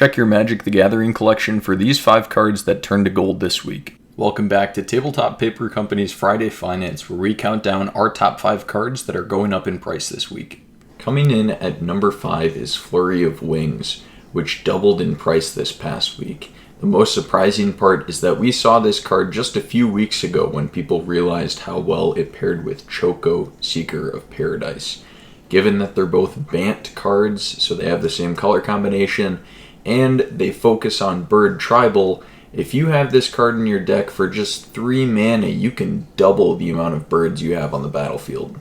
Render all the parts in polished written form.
Check your Magic the Gathering collection for these 5 cards that turned to gold this week. Welcome back to Tabletop Paper Company's Friday Finance, where we count down our top 5 cards that are going up in price this week. Coming in at number 5 is Flurry of Wings, which doubled in price this past week. The most surprising part is that we saw this card just a few weeks ago when people realized how well it paired with Choco, Seeker of Paradise. Given that they're both Bant cards, so they have the same color combination, and they focus on Bird Tribal, if you have this card in your deck for just 3 mana, you can double the amount of birds you have on the battlefield.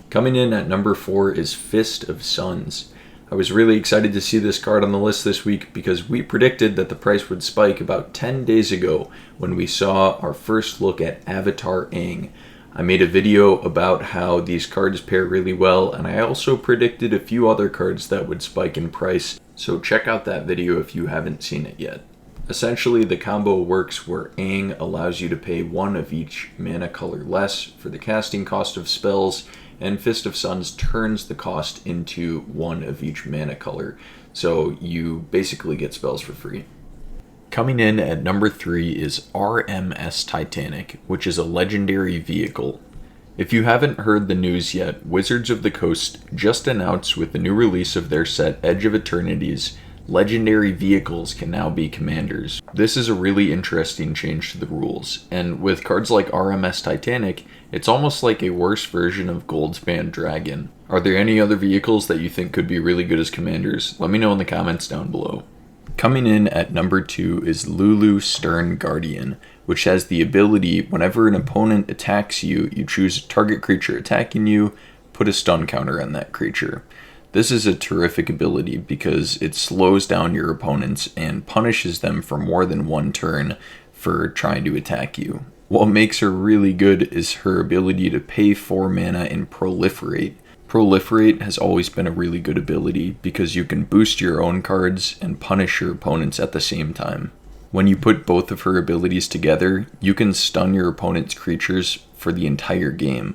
Coming in at number 4 is Fist of Suns. I was really excited to see this card on the list this week because we predicted that the price would spike about 10 days ago when we saw our first look at Avatar Aang. I made a video about how these cards pair really well, and I also predicted a few other cards that would spike in price, so check out that video if you haven't seen it yet. Essentially, the combo works where Aang allows you to pay 1 of each mana color less for the casting cost of spells, and Fist of Suns turns the cost into 1 of each mana color, so you basically get spells for free. Coming in at number 3 is RMS Titanic, which is a legendary vehicle. If you haven't heard the news yet, Wizards of the Coast just announced with the new release of their set Edge of Eternities, legendary vehicles can now be commanders. This is a really interesting change to the rules, and with cards like RMS Titanic, it's almost like a worse version of Goldspan Dragon. Are there any other vehicles that you think could be really good as commanders? Let me know in the comments down below. Coming in at number 2 is Lulu Stern Guardian, which has the ability, whenever an opponent attacks you, you choose a target creature attacking you, put a stun counter on that creature. This is a terrific ability because it slows down your opponents and punishes them for more than 1 turn for trying to attack you. What makes her really good is her ability to pay 4 mana and proliferate. Proliferate has always been a really good ability because you can boost your own cards and punish your opponents at the same time. When you put both of her abilities together, you can stun your opponent's creatures for the entire game.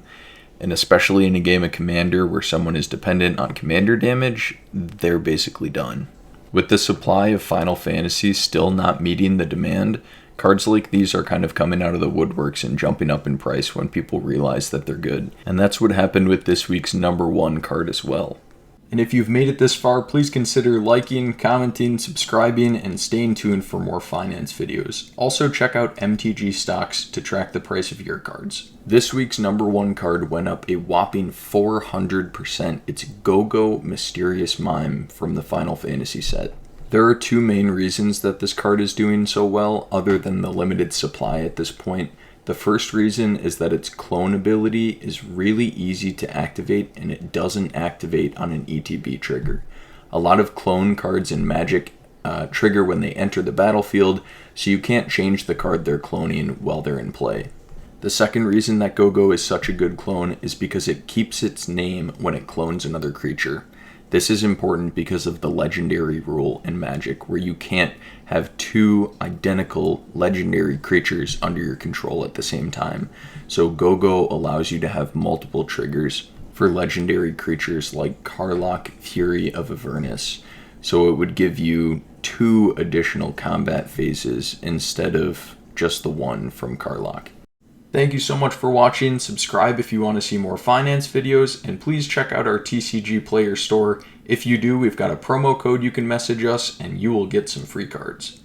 And especially in a game of Commander where someone is dependent on commander damage, they're basically done. With the supply of Final Fantasy still not meeting the demand, cards like these are kind of coming out of the woodworks and jumping up in price when people realize that they're good. And that's what happened with this week's number 1 card as well. And if you've made it this far, please consider liking, commenting, subscribing, and staying tuned for more finance videos. Also check out MTG Stocks to track the price of your cards. This week's number 1 card went up a whopping 400%. It's Go-Go Mysterious Mime from the Final Fantasy set. There are 2 main reasons that this card is doing so well, other than the limited supply at this point. The first reason is that its clone ability is really easy to activate, and it doesn't activate on an ETB trigger. A lot of clone cards in Magic trigger when they enter the battlefield, so you can't change the card they're cloning while they're in play. The second reason that Go-Go is such a good clone is because it keeps its name when it clones another creature. This is important because of the legendary rule in Magic, where you can't have 2 identical legendary creatures under your control at the same time. So Go-Go allows you to have multiple triggers for legendary creatures like Karlach, Fury of Avernus. So it would give you 2 additional combat phases instead of just the 1 from Karlach. Thank you so much for watching. Subscribe if you want to see more finance videos, and please check out our TCG Player store. If you do, we've got a promo code you can message us, and you will get some free cards.